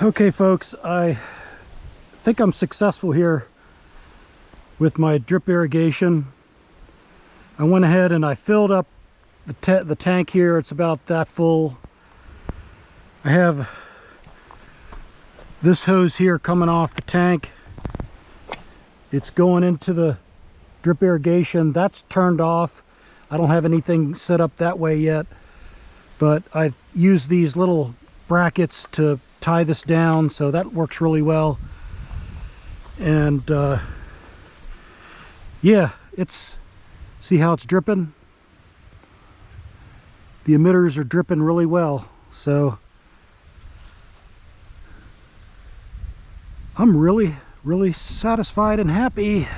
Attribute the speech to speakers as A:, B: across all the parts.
A: Okay folks, I think I'm successful here with my drip irrigation. I went ahead and I filled up the tank here. It's about that full. I have this hose here coming off the tank. It's going into the drip irrigation. That's turned off. I don't have anything set up that way yet, but I've used these little brackets to tie this down, so that works really well. And yeah, see how it's dripping? The emitters are dripping really well, so I'm really satisfied and happy.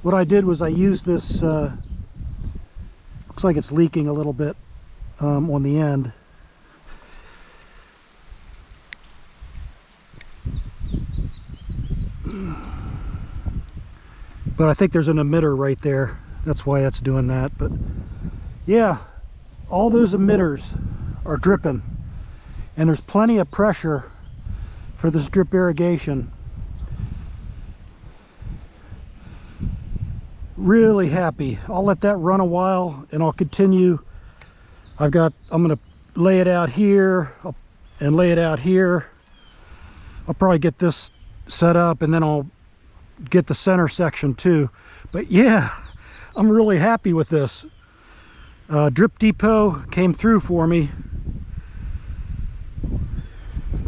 A: What I did was I used this, looks like it's leaking a little bit on the end. But I think there's an emitter right there. That's why that's doing that. But yeah, all those emitters are dripping. And there's plenty of pressure for this drip irrigation. Really happy. I'll let that run a while and I'll continue. I'm gonna lay it out here and lay it out here. I'll probably get this set up and then I'll get the center section too. But yeah, I'm really happy with this. Drip Depot came through for me.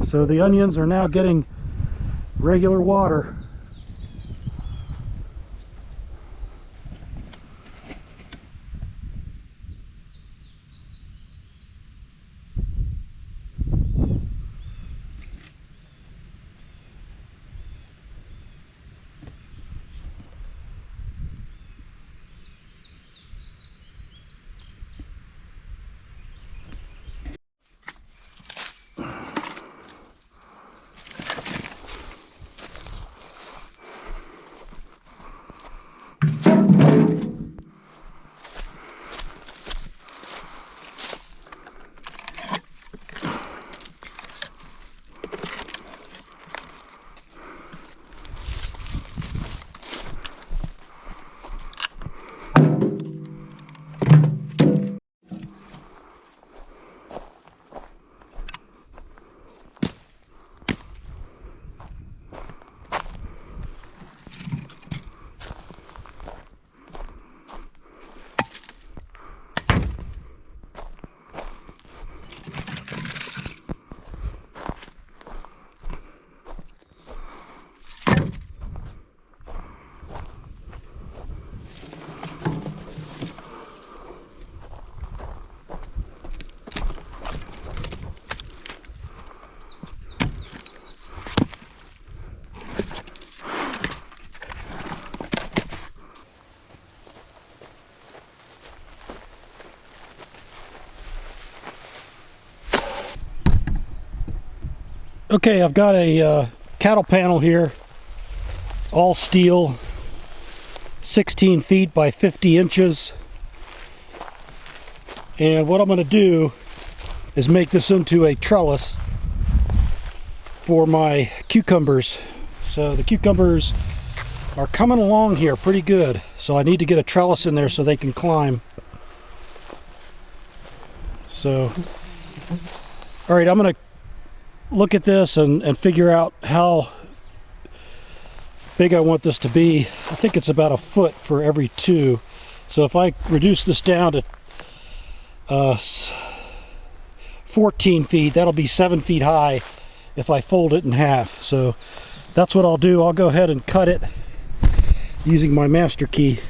A: So the onions are now getting regular water. Okay, I've got a cattle panel here, all steel, 16 feet by 50 inches. And what I'm going to do is make this into a trellis for my cucumbers. So the cucumbers are coming along here pretty good. So I need to get a trellis in there so they can climb. So, all right, I'm going to look at this and figure out how big I want this to be. I think it's about a foot for every two. So if I reduce this down to 14 feet, that'll be 7 feet high if I fold it in half. So that's what I'll do. I'll go ahead and cut it using my master key.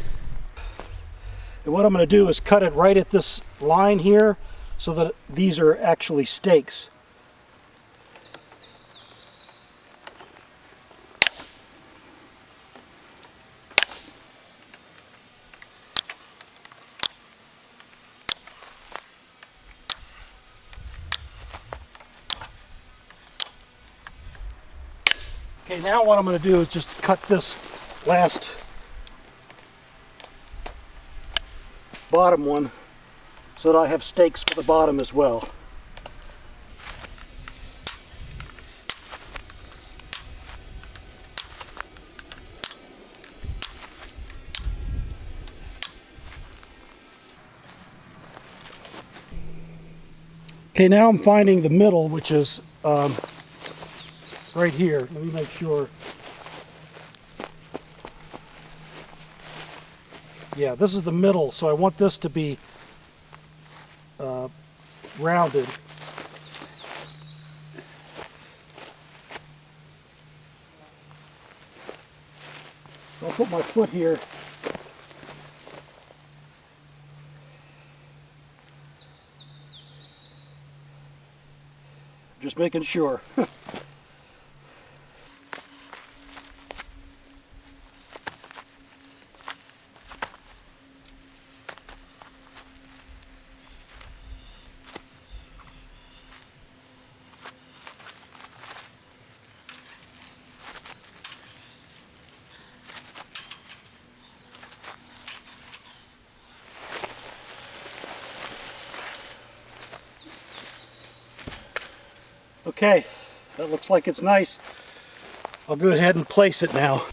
A: And what I'm going to do is cut it right at this line here so that these are actually stakes. Okay, now what I'm going to do is just cut this last bottom one so that I have stakes for the bottom as well. Okay, now I'm finding the middle, which is right here. Let me make sure. Yeah, this is the middle, so I want this to be rounded. I'll put my foot here. Just making sure. Okay, that looks like it's nice. I'll go ahead and place it now.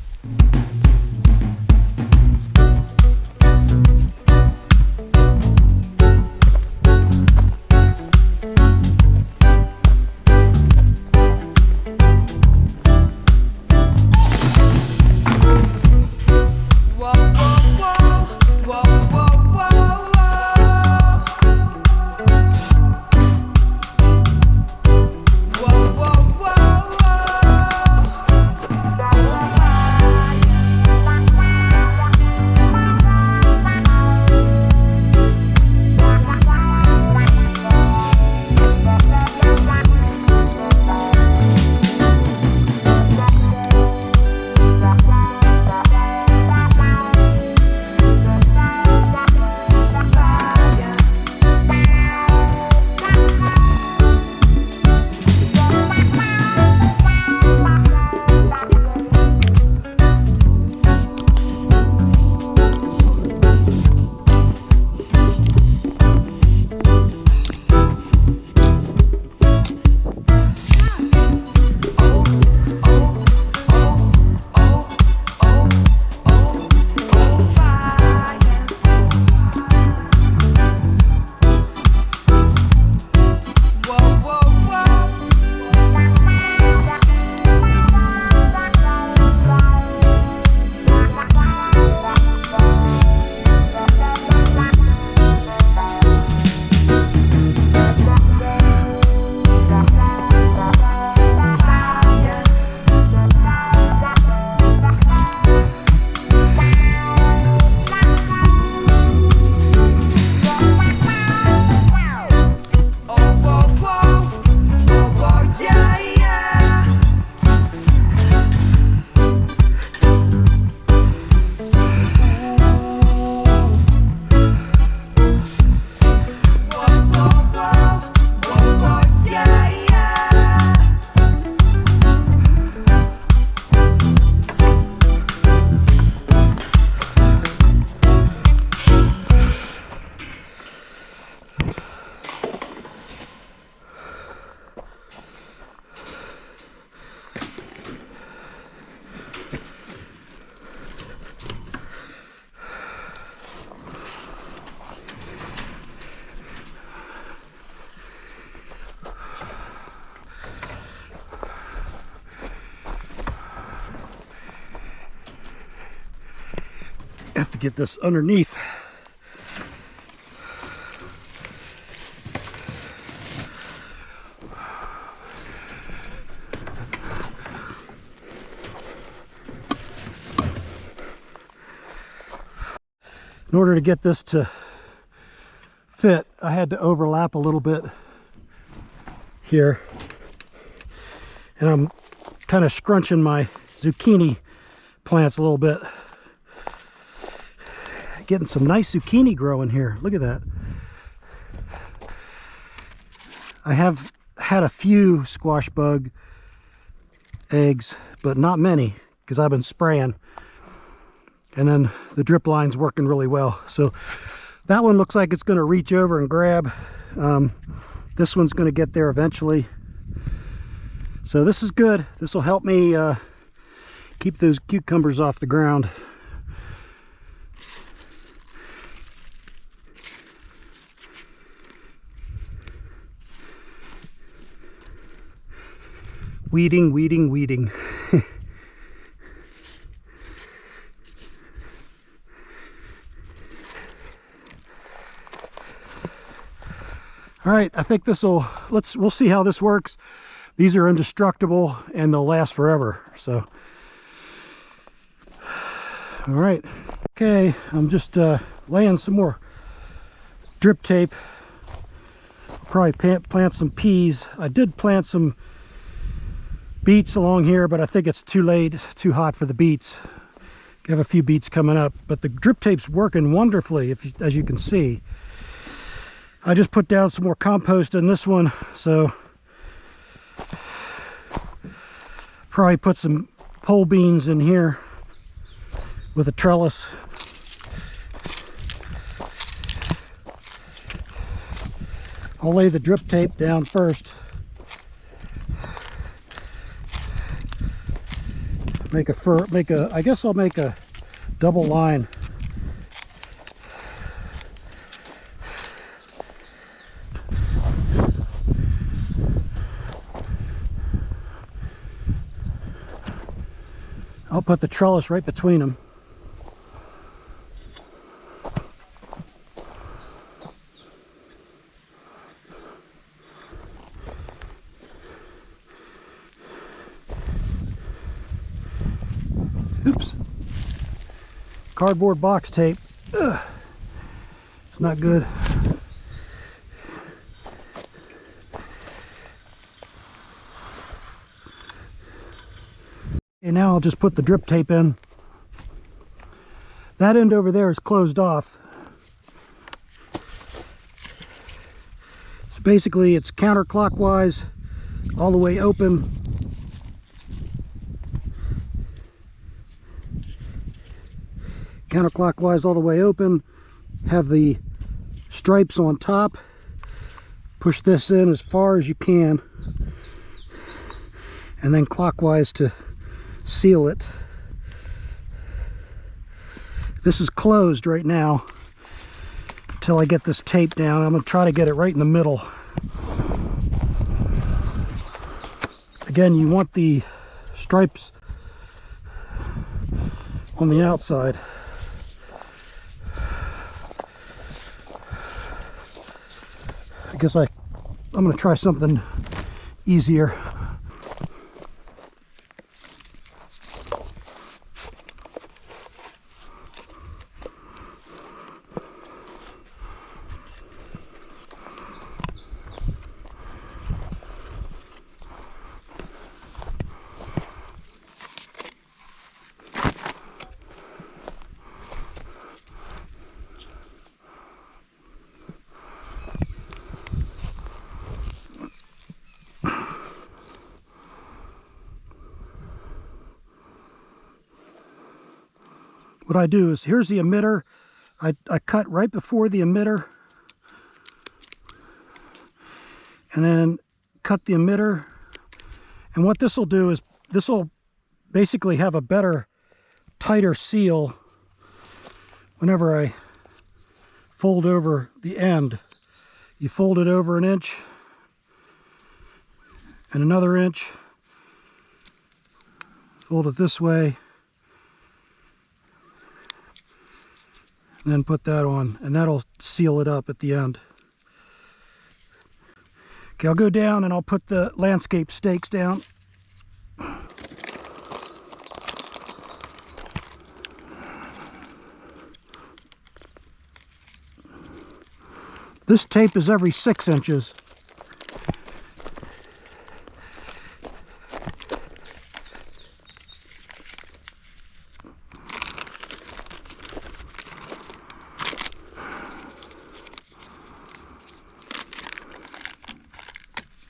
A: Have to get this underneath. In order to get this to fit, I had to overlap a little bit here, and I'm kind of scrunching my zucchini plants a little bit. Getting some nice zucchini growing here. Look at that. I have had a few squash bug eggs, but not many because I've been spraying. And then the drip line's working really well. So That one looks like it's going to reach over and grab. This one's going to get there eventually. So this is good. This will help me keep those cucumbers off the ground. Weeding, weeding, weeding. All right, I think we'll see how this works. These are indestructible and they'll last forever. So, all right. Okay, I'm just laying some more drip tape. I'll probably plant some peas. I did plant some beets along here, but I think it's too late, too hot for the beets. I have a few beets coming up, but the drip tape's working wonderfully, as you can see. I just put down some more compost in this one, so probably put some pole beans in here with a trellis. I'll lay the drip tape down first. I guess I'll make a double line. I'll put the trellis right between them. Oops. Cardboard box tape. Ugh. It's not good. Okay, now I'll just put the drip tape in. That end over there is closed off. So basically it's counterclockwise all the way open. Counterclockwise all the way open. Have the stripes on top. Push this in as far as you can. And then clockwise to seal it. This is closed right now until I get this tape down. I'm going to try to get it right in the middle. Again, you want the stripes on the outside. I guess I'm going to try something easier. What I do is, here's the emitter. I cut right before the emitter, and then cut the emitter. And what this will do is, this will basically have a better, tighter seal whenever I fold over the end. You fold it over 1 inch and another inch, fold it this way, and then put that on, and that'll seal it up at the end. Okay, I'll go down and I'll put the landscape stakes down. This tape is every 6 inches.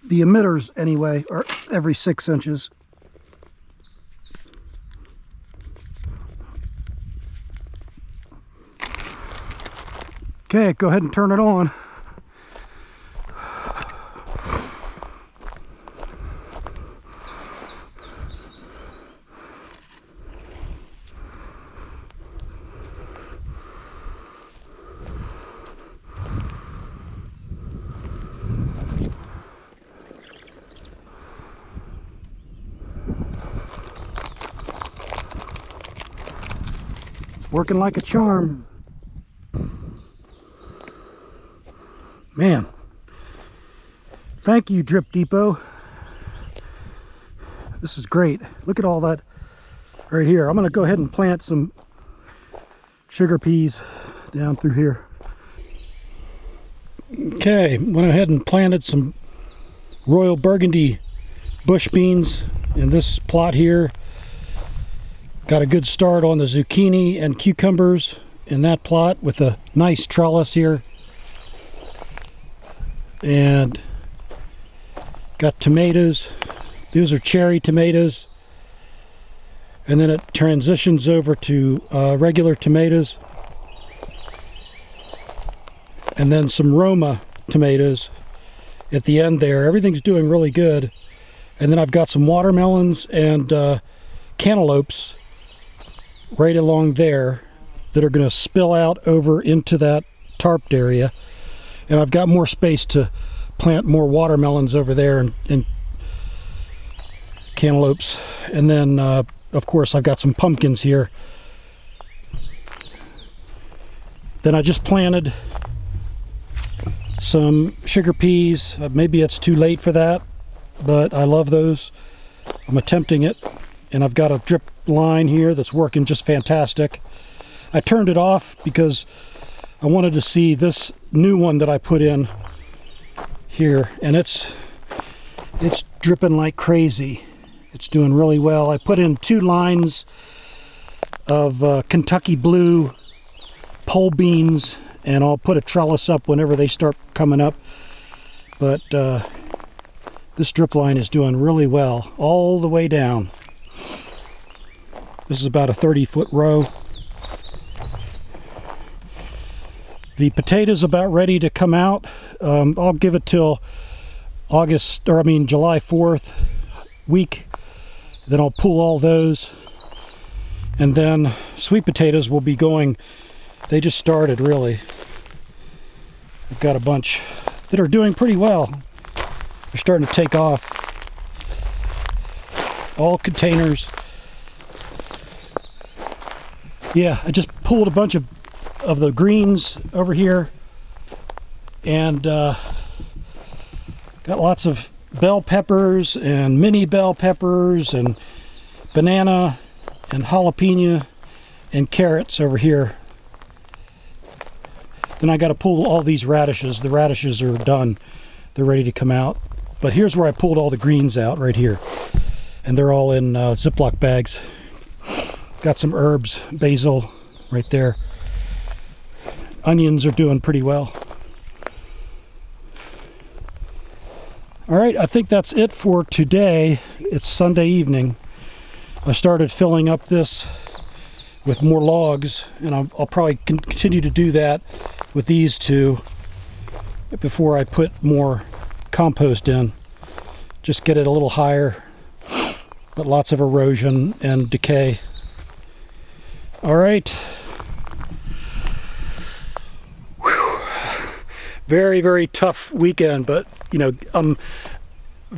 A: The emitters, anyway, are every 6 inches. Okay, go ahead and turn it on. Working like a charm. Man, thank you, Drip Depot. This is great. Look at all that right here. I'm going to go ahead and plant some sugar peas down through here. Okay, went ahead and planted some Royal Burgundy bush beans in this plot here. Got a good start on the zucchini and cucumbers in that plot with a nice trellis here. And got tomatoes. These are cherry tomatoes. And then it transitions over to regular tomatoes. And then some Roma tomatoes at the end there. Everything's doing really good. And then I've got some watermelons and cantaloupes right along there that are going to spill out over into that tarped area. And I've got more space to plant more watermelons over there and cantaloupes. And then, of course, I've got some pumpkins here. Then I just planted some sugar peas. Maybe it's too late for that, but I love those. I'm attempting it. And I've got a drip line here that's working just fantastic. I turned it off because I wanted to see this new one that I put in here, and it's dripping like crazy. It's doing really well. I put in 2 lines of Kentucky Blue pole beans, and I'll put a trellis up whenever they start coming up. But this drip line is doing really well all the way down. This is about a 30-foot row. The potatoes about ready to come out. I'll give it till July 4th week. Then I'll pull all those. And then sweet potatoes will be going. They just started, really. I've got a bunch that are doing pretty well. They're starting to take off. All containers. Yeah, I just pulled a bunch of the greens over here, and got lots of bell peppers and mini bell peppers and banana and jalapeno and carrots over here. Then I got to pull all these radishes. The radishes are done. They're ready to come out. But here's where I pulled all the greens out, right here. And they're all in Ziploc bags. Got some herbs, basil right there. Onions are doing pretty well. All right, I think that's it for today. It's Sunday evening. I started filling up this with more logs, and I'll probably continue to do that with these two before I put more compost in. Just get it a little higher, but lots of erosion and decay. All right. Whew. Very, very tough weekend, but you know, I'm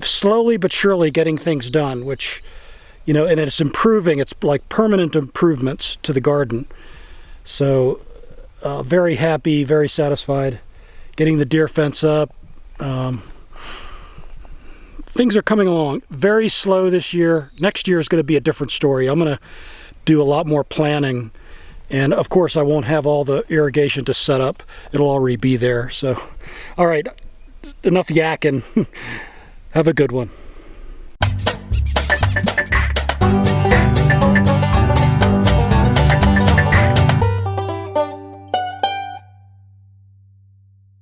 A: slowly but surely getting things done, which, you know, and it's improving. It's like permanent improvements to the garden. So very happy, very satisfied. Getting the deer fence up. Things are coming along very slow this year. Next year is going to be a different story. I'm going to do a lot more planning, and of course I won't have all the irrigation to set up. It'll already be there. So all right, enough yakking. Have a good one.